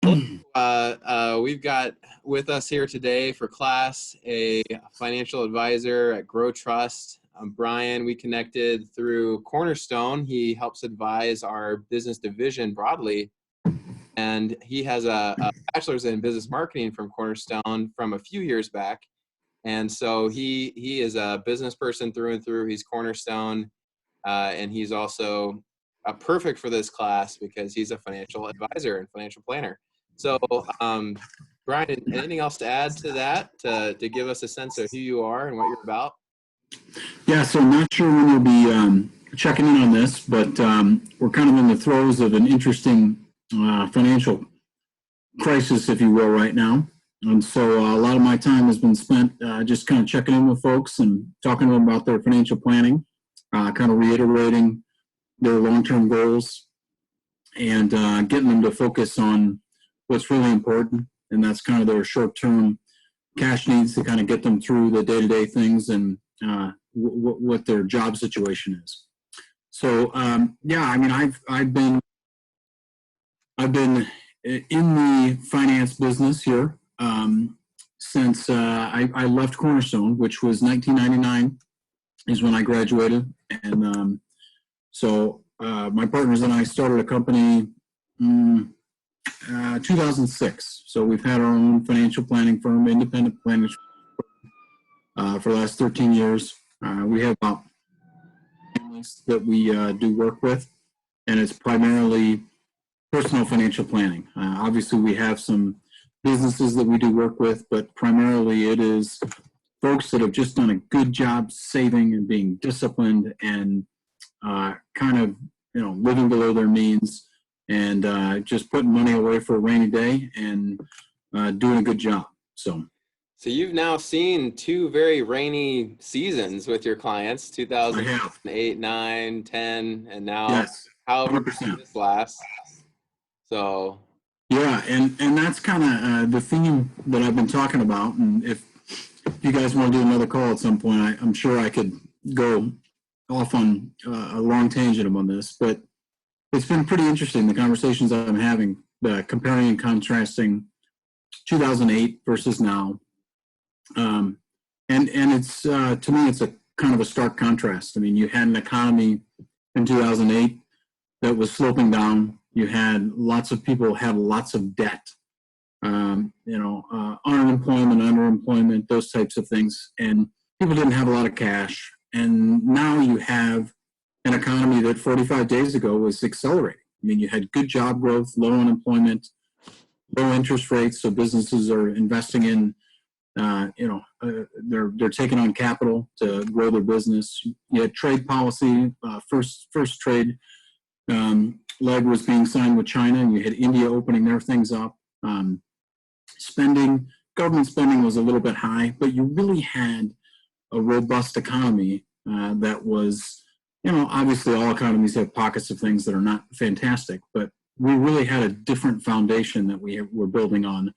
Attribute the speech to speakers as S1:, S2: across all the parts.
S1: We've got with us here today for class a financial advisor at Growtrust. Brian, we connected through Cornerstone. He helps advise our business division broadly, and he has a bachelor's in business marketing from Cornerstone from a few years back. And so he is a business person through and through. He's Cornerstone, and he's also perfect for this class because he's a financial advisor and financial planner. So, Brian, anything else to add to that to give us a sense of who you are and what you're about?
S2: Yeah, so I'm not sure when you'll be checking in on this, but we're kind of in the throes of an interesting financial crisis, if you will, right now. And so a lot of my time has been spent just kind of checking in with folks and talking to them about their financial planning, kind of reiterating their long-term goals and getting them to focus on what's really important, and that's kind of their short-term cash needs to kind of get them through the day-to-day things and what their job situation is. So yeah, I mean, I've been in the finance business here since I left Cornerstone, which was 1999 is when I graduated, and so my partners and I started a company 2006. So we've had our own financial planning firm, independent planning for the last 13 years. We have about families that we do work with, and it's primarily personal financial planning. Obviously, we have some businesses that we do work with, but primarily it is folks that have just done a good job saving and being disciplined and kind of, living below their means and just putting money away for a rainy day and doing a good job. So
S1: you've now seen two very rainy seasons with your clients, 2008, 9, 10, and now
S2: yes,
S1: however
S2: 100%.
S1: This lasts. So
S2: yeah, and that's kind of the theme that I've been talking about. And if you guys want to do another call at some point, I'm sure I could go off on a long tangent on this, but it's been pretty interesting, the conversations I'm having, comparing and contrasting 2008 versus now. And it's, to me, it's a kind of a stark contrast. I mean, you had an economy in 2008 that was sloping down. You had lots of people had lots of debt, unemployment, underemployment, those types of things. And people didn't have a lot of cash. And now you have an economy that 45 days ago was accelerating. I mean, you had good job growth, low unemployment, low interest rates, so businesses are investing in, they're taking on capital to grow their business. You had trade policy, first trade leg was being signed with China, and you had India opening their things up. Government spending was a little bit high, but you really had a robust economy that was, obviously all economies have pockets of things that are not fantastic, but we really had a different foundation that we were building on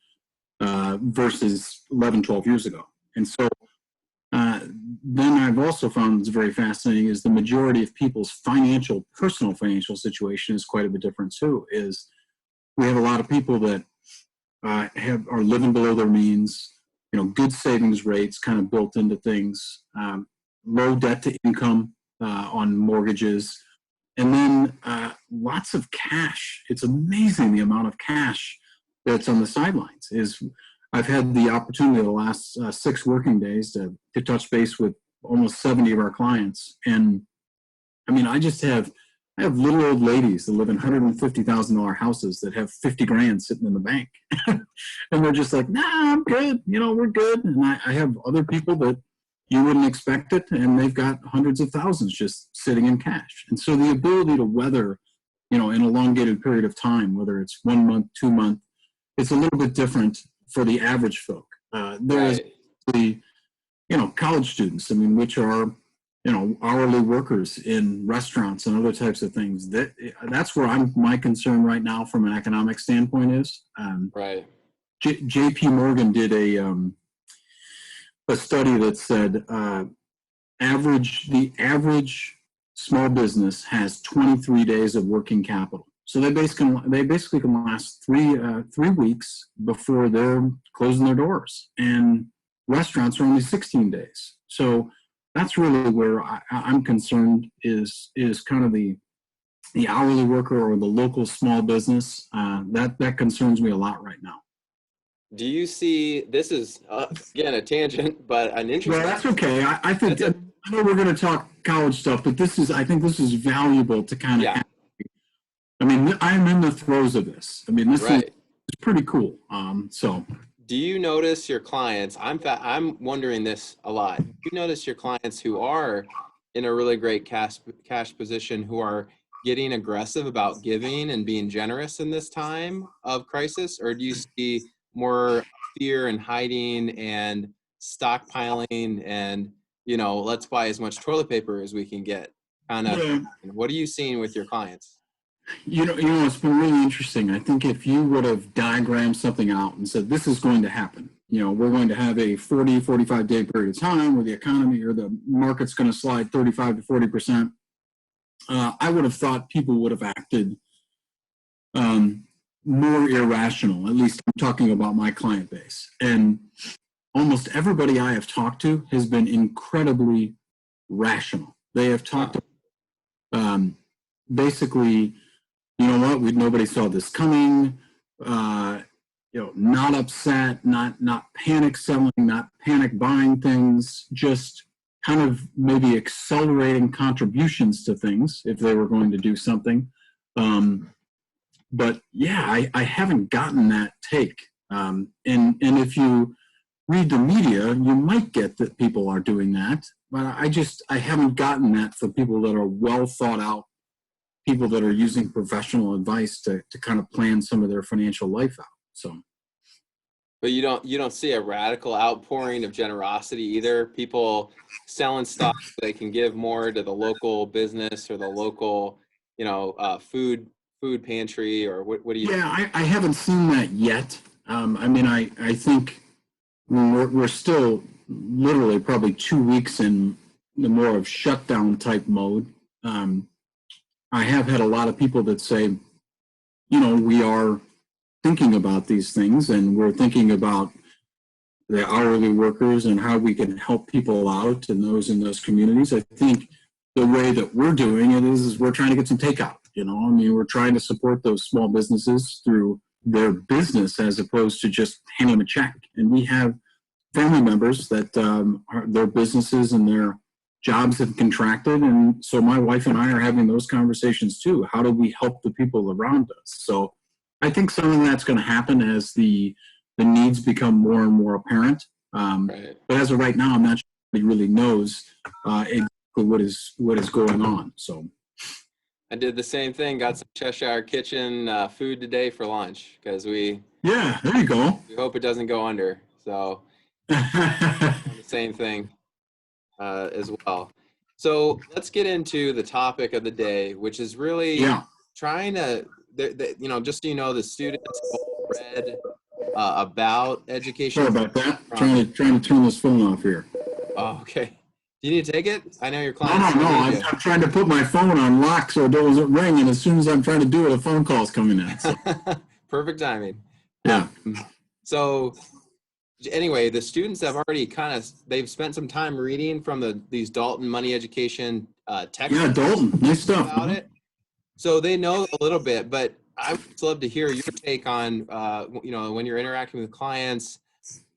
S2: versus 11, 12 years ago. And so then I've also found what's very fascinating is the majority of people's personal financial situation is quite a bit different too, is we have a lot of people that are living below their means, good savings rates kind of built into things, low debt to income on mortgages, and then lots of cash. It's amazing the amount of cash that's on the sidelines. I've had the opportunity the last 6 working days to touch base with almost 70 of our clients. And I mean, I have little old ladies that live in $150,000 houses that have 50 grand sitting in the bank. And they're just like, nah, I'm good. We're good. And I have other people that you wouldn't expect it, and they've got hundreds of thousands just sitting in cash. And so the ability to weather, an elongated period of time, whether it's 1 month, 2 months, it's a little bit different for the average folk. There's the, college students, which are, hourly workers in restaurants and other types of things. That's where my concern right now from an economic standpoint is.
S1: Right.
S2: J.P. Morgan did a study that said the average small business has 23 days of working capital. So they basically can last 3 weeks before they're closing their doors, and restaurants are only 16 days. So that's really where I'm concerned is kind of the hourly worker or the local small business. That concerns me a lot right now.
S1: Do you see, this is, again, a tangent, but an interesting.
S2: Well, that's okay. I think, I know we're going to talk college stuff, but I think this is valuable to kind of have. I mean, I'm in the throes of this. I mean, this is pretty cool. So.
S1: Do you notice your clients, I'm wondering this a lot, do you notice your clients who are in a really great cash position who are getting aggressive about giving and being generous in this time of crisis? Or do you see more fear and hiding and stockpiling and, let's buy as much toilet paper as we can get kind of? Yeah. What are you seeing with your clients?
S2: It's been really interesting. I think if you would have diagrammed something out and said, this is going to happen, we're going to have a 45 day period of time where the economy or the market's going to slide 35 to 40%. I would have thought people would have acted more irrational. At least I'm talking about my client base. And almost everybody I have talked to has been incredibly rational. They have talked basically, you know what, nobody saw this coming, not upset, not panic selling, not panic buying things, just kind of maybe accelerating contributions to things if they were going to do something. But yeah, I haven't gotten that take. And if you read the media, you might get that people are doing that, but I haven't gotten that for people that are well thought out, people that are using professional advice to kind of plan some of their financial life out. So.
S1: But you don't see a radical outpouring of generosity either. People selling stuff so they can give more to the local business or the local, food pantry, or what do you?
S2: Yeah, I haven't seen that yet. I mean, I think we're still literally probably 2 weeks in the more of shutdown type mode. I have had a lot of people that say, we are thinking about these things and we're thinking about the hourly workers and how we can help people out and those in those communities. I think the way that we're doing it is we're trying to get some takeout. We're trying to support those small businesses through their business as opposed to just hand them a check. And we have family members that their businesses and their jobs have contracted. And so my wife and I are having those conversations too. How do we help the people around us? So I think some of that's going to happen as the needs become more and more apparent. But as of right now, I'm not sure anybody really knows exactly what is going on. So
S1: I did the same thing. Got some Cheshire Kitchen food today for lunch because
S2: yeah, there you go.
S1: We hope it doesn't go under. So the same thing as well. So let's get into the topic of the day, which is really trying to, just so you know, the students read about education.
S2: Sorry about that. Trying to turn this phone off here.
S1: Oh, okay. Do you need to take it? I know your clients.
S2: No. I'm trying to put my phone on lock so it doesn't ring, and as soon as I'm trying to do it, a phone call's coming in. So.
S1: Perfect timing.
S2: Yeah.
S1: So anyway, the students have already they've spent some time reading from these Dalton Money Education texts.
S2: Yeah, Dalton, nice stuff
S1: about it. So they know a little bit, but I would love to hear your take on, when you're interacting with clients,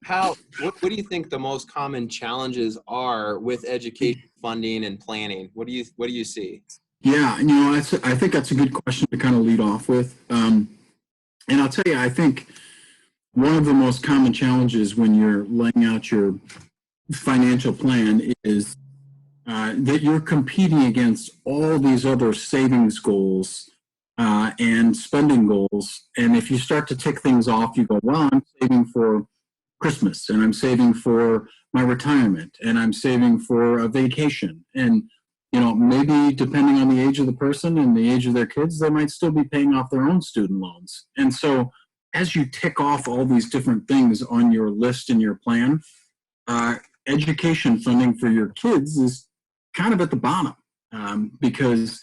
S1: what do you think the most common challenges are with education funding and planning? What do you see?
S2: Yeah, I think that's a good question to kind of lead off with. And I'll tell you, I think one of the most common challenges when you're laying out your financial plan is that you're competing against all these other savings goals and spending goals. And if you start to tick things off, you go, well, I'm saving for Christmas, and I'm saving for my retirement, and I'm saving for a vacation. And, maybe depending on the age of the person and the age of their kids, they might still be paying off their own student loans. And so as you tick off all these different things on your list in your plan, education funding for your kids is kind of at the bottom because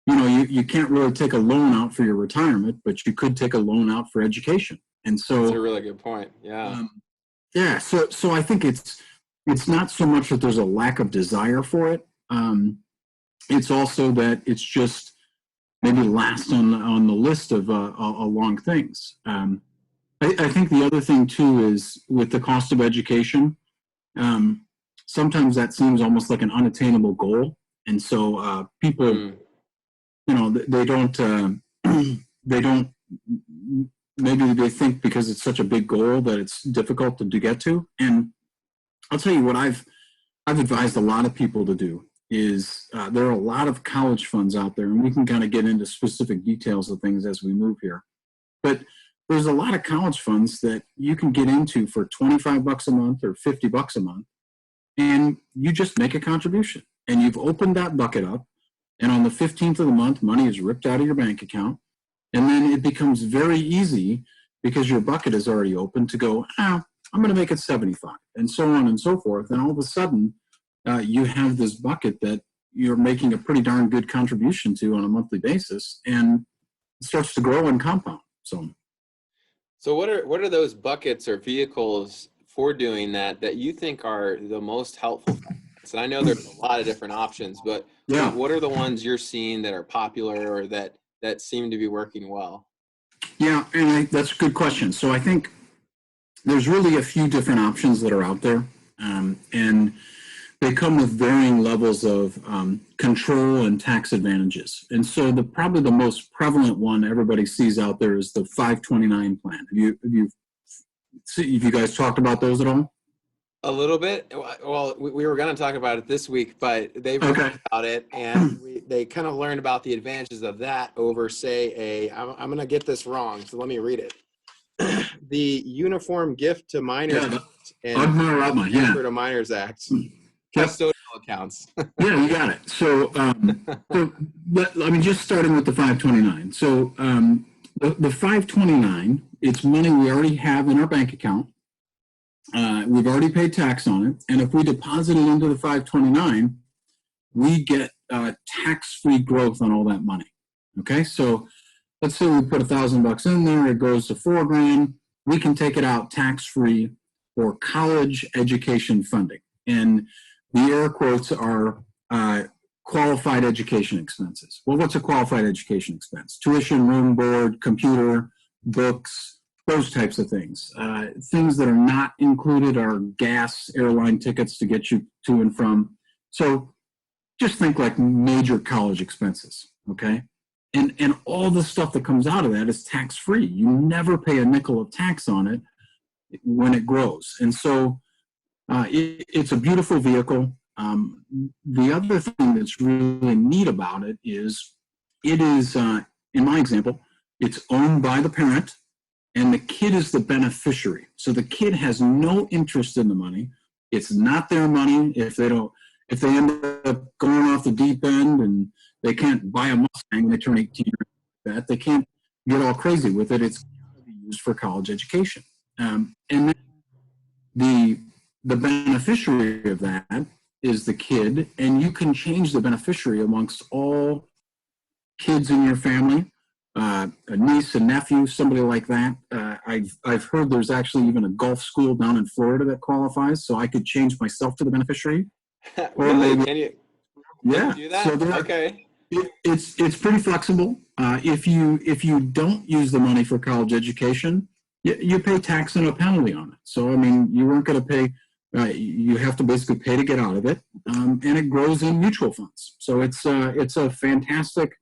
S2: you can't really take a loan out for your retirement, but you could take a loan out for education. And so
S1: that's a really good point. Yeah.
S2: Yeah. So I think it's not so much that there's a lack of desire for it. It's also that it's just maybe last on the list of long things. I think the other thing too is with the cost of education, sometimes that seems almost like an unattainable goal. And so people, they don't, they don't, maybe they think because it's such a big goal that it's difficult to get to. And I'll tell you what I've advised a lot of people to do is there are a lot of college funds out there, and we can kind of get into specific details of things as we move here. But there's a lot of college funds that you can get into for $25 a month or $50 a month, and you just make a contribution. And you've opened that bucket up, and on the 15th of the month, money is ripped out of your bank account, and then it becomes very easy because your bucket is already open to go, I'm going to make it 75, and so on and so forth. And all of a sudden, you have this bucket that you're making a pretty darn good contribution to on a monthly basis, and it starts to grow and compound.
S1: So what are those buckets or vehicles for doing that you think are the most helpful? So I know there's a lot of different options, but
S2: yeah,
S1: what are the ones you're seeing that are popular or that seem to be working well?
S2: Yeah, and that's a good question. So I think there's really a few different options that are out there, and they come with varying levels of control and tax advantages. And so probably the most prevalent one everybody sees out there is the 529 plan. Have you guys talked about those at all?
S1: A little bit. Well, we were going to talk about it this week, but they've written about it, and they kind of learned about the advantages of that over, say, I'm going to get this wrong, so let me read it. The Uniform Gift to Minors and Transfer to Minors Act. Custodial accounts.
S2: Yeah, you got it. So, just starting with the 529. So, the 529, it's money we already have in our bank account. We've already paid tax on it, and if we deposit it into the 529, we get tax-free growth on all that money. Okay, so let's say we put $1,000 in there, it goes to $4,000. We can take it out tax-free for college education funding, and the air quotes are qualified education expenses. Well, what's a qualified education expense? Tuition, room, board, computer, books, those types of things. Things that are not included are gas, airline tickets to get you to and from. So just think like major college expenses, okay? And all the stuff that comes out of that is tax-free. You never pay a nickel of tax on it when it grows. And so it's a beautiful vehicle. The other thing that's really neat about it is, in my example, it's owned by the parent, and the kid is the beneficiary. So the kid has no interest in the money. It's not their money. If they end up going off the deep end and they can't buy a Mustang when they turn 18, they can't get all crazy with it. It's going to be used for college education. And then the beneficiary of that is the kid, and you can change the beneficiary amongst all kids in your family. A niece, a nephew, somebody like that. I've heard there's actually even a golf school down in Florida that qualifies, so I could change myself to the beneficiary.
S1: Really? Can you do that?
S2: So
S1: okay.
S2: It's pretty flexible. If you don't use the money for college education, you pay tax and a penalty on it. So I mean, you weren't going to pay. You have to basically pay to get out of it, and it grows in mutual funds. So it's a fantastic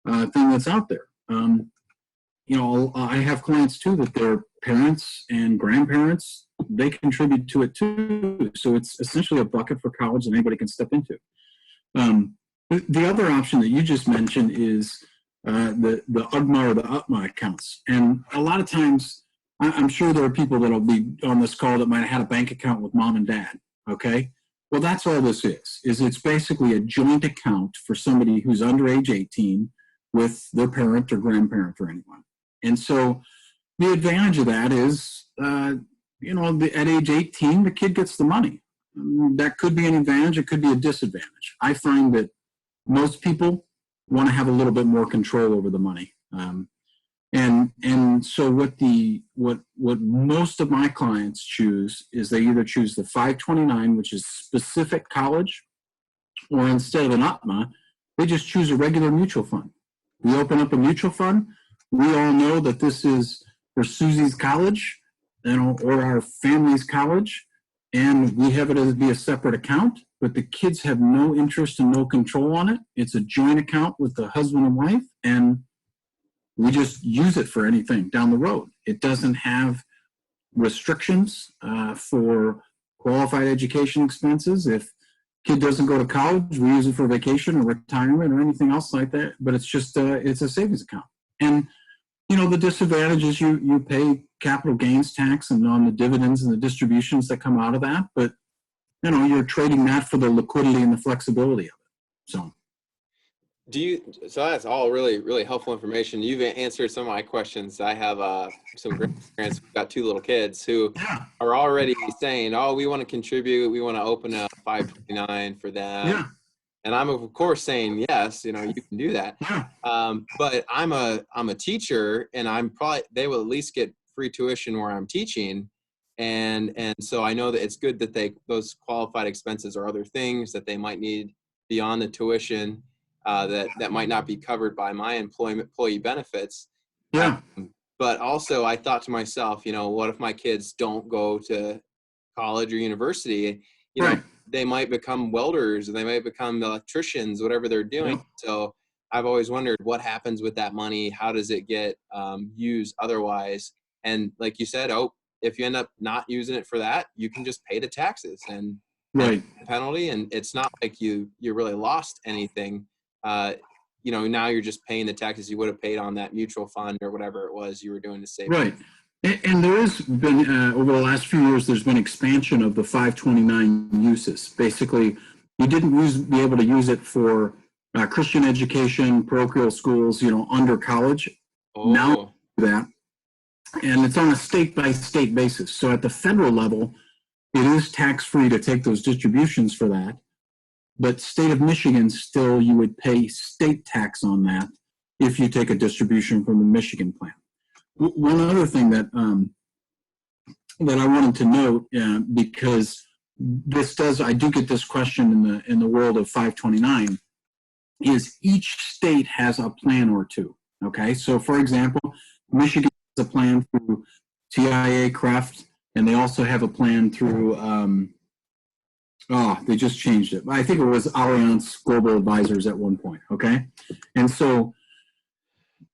S2: thing that's out there. I have clients too that their parents and grandparents, they contribute to it too. So it's essentially a bucket for college that anybody can step into. The other option that you just mentioned is the UGMA or the UTMA accounts. And a lot of times, I'm sure there are people that'll be on this call that might have had a bank account with mom and dad. Okay. Well, that's all this is it's basically a joint account for somebody who's under age 18 with their parent or grandparent or anyone. And so the advantage of that is, at age 18, the kid gets the money. That could be an advantage. It could be a disadvantage. I find that most people want to have a little bit more control over the money. And so what most of my clients choose is they either choose the 529, which is specific college, or instead of an UTMA, they just choose a regular mutual fund. We open up a mutual fund. We all know that this is for Susie's college, or our family's college, and we have it as be a separate account, but the kids have no interest and no control on it. It's a joint account with the husband and wife, and we just use it for anything down the road. It doesn't have restrictions for qualified education expenses. If kid doesn't go to college, we use it for vacation or retirement or anything else like that, but it's just it's a savings account. And the disadvantage is you pay capital gains tax and on the dividends and the distributions that come out of that, but you're trading that for the liquidity and the flexibility of it.
S1: So that's all really, really helpful information. You've answered some of my questions. I have some great parents who've got 2 little kids who are already saying, oh, we want to contribute. We want to open a 529 for them.
S2: Yeah.
S1: And I'm of course saying, yes, you can do that.
S2: Yeah.
S1: But I'm a teacher, and they will at least get free tuition where I'm teaching. And so I know that it's good that those qualified expenses or other things that they might need beyond the tuition that might not be covered by my employee benefits.
S2: Yeah.
S1: But also I thought to myself, what if my kids don't go to college or university?
S2: Right.
S1: They might become welders, or they might become electricians, whatever they're doing. Yeah. So I've always wondered what happens with that money. How does it get used otherwise? And like you said, if you end up not using it for that, you can just pay the taxes and
S2: right.
S1: the penalty. And it's not like you really lost anything. Now you're just paying the taxes you would have paid on that mutual fund or whatever it was you were doing to save.
S2: Right. And there has been, over the last few years, there's been expansion of the 529 uses. Basically, you didn't be able to use it for Christian education, parochial schools, under college.
S1: Oh.
S2: Now that, and it's on a state-by-state basis. So at the federal level, it is tax-free to take those distributions for that. But state of Michigan, still, you would pay state tax on that if you take a distribution from the Michigan plan. One other thing that I wanted to note, because I do get this question in the world of 529, is each state has a plan or two. Okay, so for example, Michigan has a plan through TIA, CREFT, and they also have a plan through. They just changed it. I think it was Allianz Global Advisors at one point. Okay, and so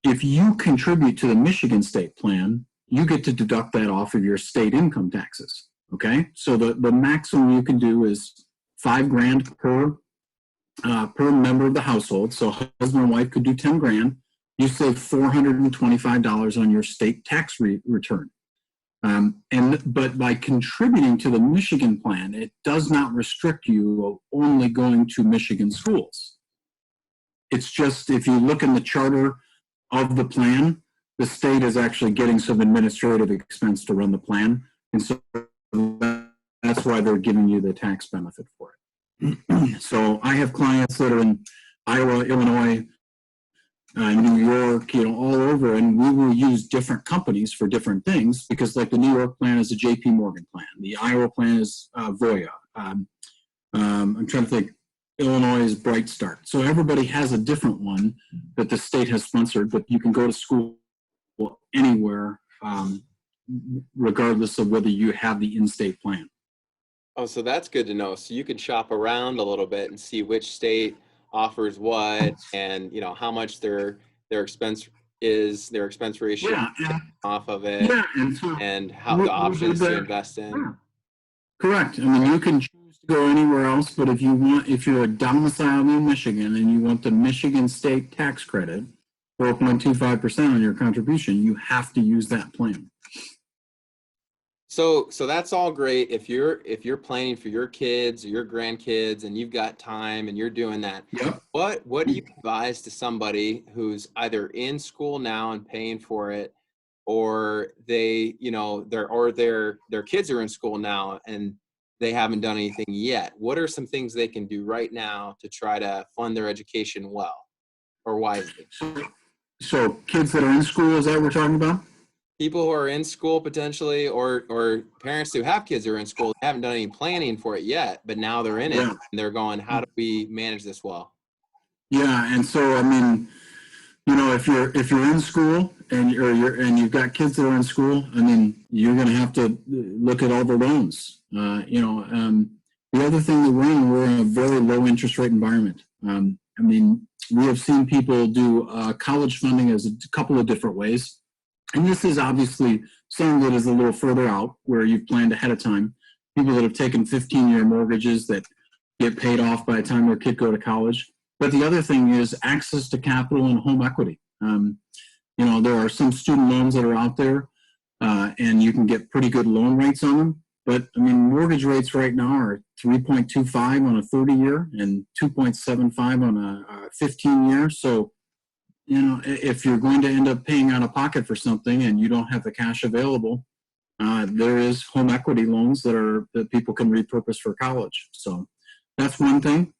S2: if you contribute to the Michigan state plan, you get to deduct that off of your state income taxes. Okay, so the maximum you can do is $5,000 per member of the household. So husband and wife could do 10 grand. You save $425 on your state tax return. But by contributing to the Michigan plan, it does not restrict you of only going to Michigan schools. It's just, if you look in the charter of the plan, the state is actually getting some administrative expense to run the plan. And so that's why they're giving you the tax benefit for it. So I have clients that are in Iowa, Illinois, New York, all over, and we will use different companies for different things, because like the New York plan is a JP Morgan plan. The Iowa plan is Voya. I'm trying to think. Illinois is Bright Start. So everybody has a different one that the state has sponsored, but you can go to school anywhere, regardless of whether you have the in-state plan.
S1: Oh, so that's good to know. So you can shop around a little bit and see which state offers what, and how much their expense ratio off of it, and how the options to invest in.
S2: Yeah. Correct. I mean, you can choose to go anywhere else, but if you're a domiciled in Michigan and you want the Michigan state tax credit, 4.25% on your contribution, you have to use that plan.
S1: So that's all great if you're planning for your kids or your grandkids and you've got time and you're doing that.
S2: Yep.
S1: What do you advise to somebody who's either in school now and paying for it, or their kids are in school now and they haven't done anything yet? What are some things they can do right now to try to fund their education well? or wisely?
S2: So kids that are in school, is that what we're talking about?
S1: People who are in school potentially, or parents who have kids who are in school, they haven't done any planning for it yet, but now they're in it and they're going, how do we manage this well?
S2: Yeah, and so I mean, you know, if you're in school and you've got kids that are in school, I mean, you're going to have to look at all the loans. The other thing that we're in a very low interest rate environment. I mean, we have seen people do college funding as a couple of different ways. And this is obviously some that is a little further out where you've planned ahead of time. People that have taken 15-year mortgages that get paid off by the time their kid go to college. But the other thing is access to capital and home equity. You know, there are some student loans that are out there and you can get pretty good loan rates on them. But I mean, mortgage rates right now are 3.25 on a 30-year and 2.75 on a 15-year. So, you know, if you're going to end up paying out of pocket for something and you don't have the cash available, there is home equity loans that people can repurpose for college. So that's one thing.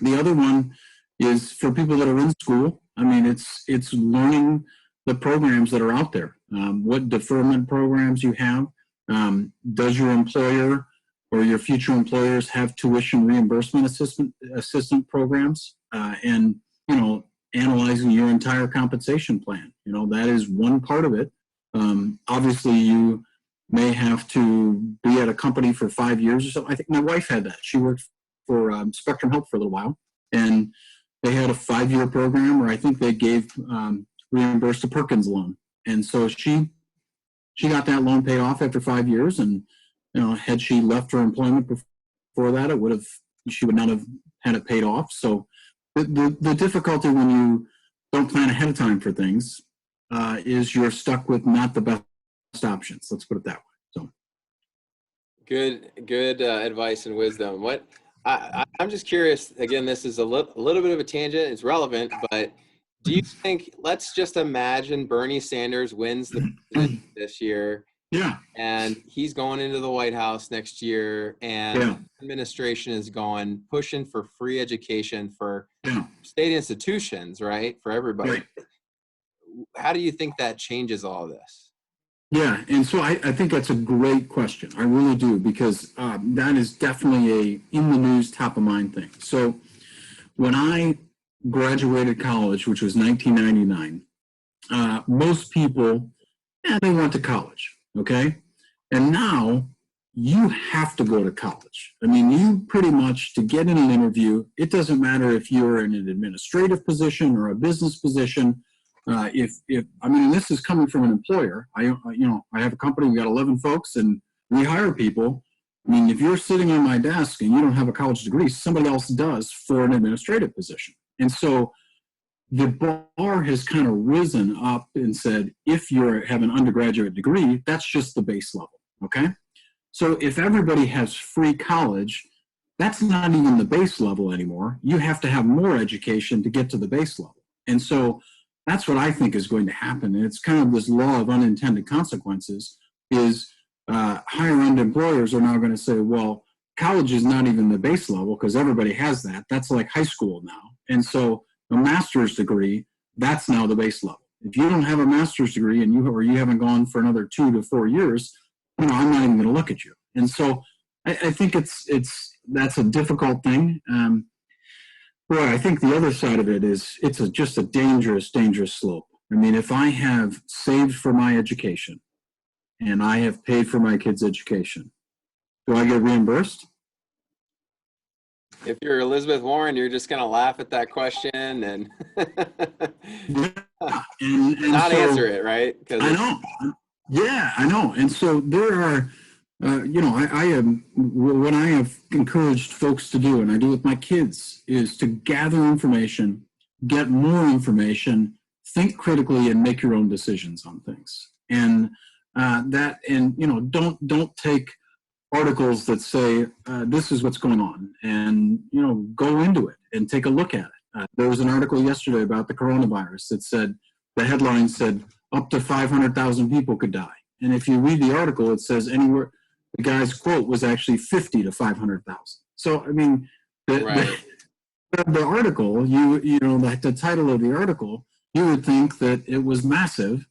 S2: The other one is for people that are in school. I mean, it's learning the programs that are out there. What deferment programs you have. Does your employer or your future employers have tuition reimbursement assistant programs? And, you know, analyzing your entire compensation plan. You know, that is one part of it. Obviously, you may have to be at a company for 5 years or something. I think my wife had that. She worked for Spectrum Health for a little while, and they had a 5-year program where I think they gave reimbursed a Perkins loan. And so she got that loan paid off after 5 years. And, you know, had she left her employment before that, she would not have had it paid off. So the difficulty when you don't plan ahead of time for things is you're stuck with not the best options. Let's put it that way. So
S1: good advice and wisdom. What I'm just curious. Again, this is a little bit of a tangent. It's relevant, but do you think? Let's just imagine Bernie Sanders wins the presidency this year.
S2: Yeah.
S1: And he's going into the White House next year, and the administration is pushing for free education for state institutions, right? For everybody.
S2: Right.
S1: How do you think that changes all this?
S2: Yeah, and so I think that's a great question. I really do, because that is definitely a in the news, top of mind thing. So when I graduated college, which was 1999, most people, they went to college, okay? And now you have to go to college. I mean, you pretty much, to get in an interview, it doesn't matter if you're in an administrative position or a business position. I mean, this is coming from an employer. I have a company, we got 11 folks, and we hire people. I mean, if you're sitting on my desk and you don't have a college degree, somebody else does for an administrative position. And so the bar has kind of risen up and said, if you have an undergraduate degree, that's just the base level, okay? So if everybody has free college, that's not even the base level anymore. You have to have more education to get to the base level. And so that's what I think is going to happen. And it's kind of this law of unintended consequences is higher end employers are now going to say, well, college is not even the base level because everybody has that. That's like high school now. And so a master's degree, that's now the base level. If you don't have a master's degree and you haven't gone for another 2 to 4 years, I'm not even going to look at you. And so I think that's a difficult thing. Boy, I think the other side of it is just a dangerous slope. I mean, if I have saved for my education and I have paid for my kids' education, do I get reimbursed?
S1: If you're Elizabeth Warren, you're just going to laugh at that question and not answer it, right?
S2: I know. Yeah, I know. And so there are, I am, what I have encouraged folks to do, and I do with my kids, is to gather information, get more information, think critically, and make your own decisions on things. And don't take articles that say this is what's going on, and go into it and take a look at it. There was an article yesterday about the coronavirus that said, the headline said up to 500,000 people could die, and if you read the article, it says anywhere. The guy's quote was actually 50 to 500,000. So I mean, read the article, you know, the title of the article, you would think that it was massive,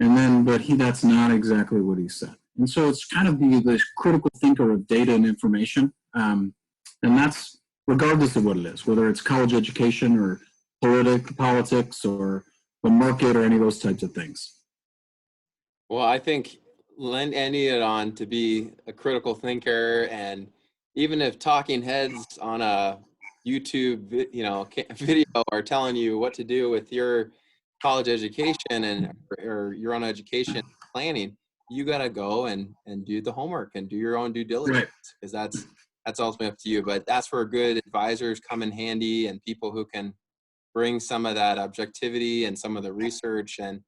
S2: and then, but that's not exactly what he said. And so it's kind of the critical thinker of data and information. And that's regardless of what it is, whether it's college education or politics or the market or any of those types of things.
S1: Well, I think ending it on to be a critical thinker, and even if talking heads on a YouTube, video are telling you what to do with your college education and or your own education planning, you got to go and do the homework and do your own due diligence, because that's ultimately up to you. But that's where good advisors come in handy, and people who can bring some of that objectivity and some of the research and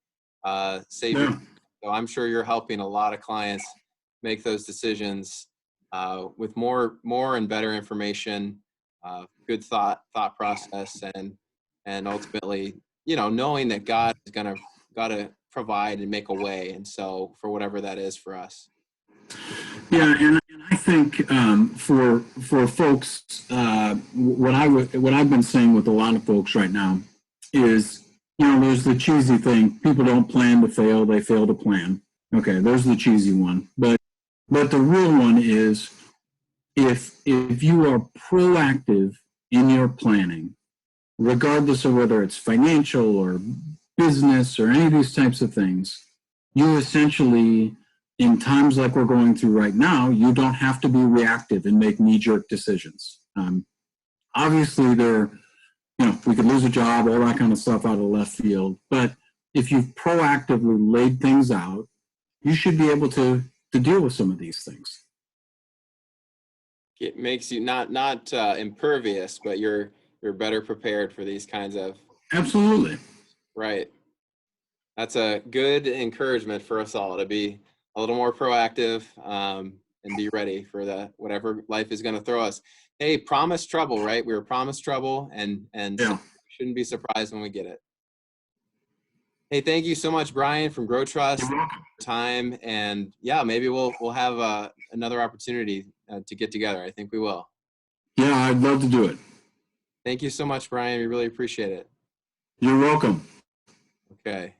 S1: save you. So I'm sure you're helping a lot of clients make those decisions with more and better information, good thought process, and ultimately, knowing that God is gotta provide and make a way. And so for whatever that is for us.
S2: Yeah, and I think for folks, what I've been saying with a lot of folks right now is, there's the cheesy thing: people don't plan to fail; they fail to plan. Okay, there's the cheesy one, but the real one is if you are proactive in your planning, regardless of whether it's financial or business or any of these types of things, you essentially, in times like we're going through right now, you don't have to be reactive and make knee-jerk decisions. Obviously, we could lose a job, all that kind of stuff out of left field. But if you've proactively laid things out, you should be able to deal with some of these things.
S1: It makes you not impervious, but you're better prepared for these kinds of.
S2: Absolutely.
S1: Right. That's a good encouragement for us all to be a little more proactive and be ready for whatever life is going to throw us. Hey, promised trouble, right? We were promised trouble, and
S2: yeah.
S1: So we shouldn't be surprised when we get it. Hey, thank you so much, Brian from Growtrust. Time, and yeah, maybe we'll have another opportunity to get together. I think we will.
S2: Yeah, I'd love to do it.
S1: Thank you so much, Brian. We really appreciate it.
S2: You're welcome.
S1: Okay.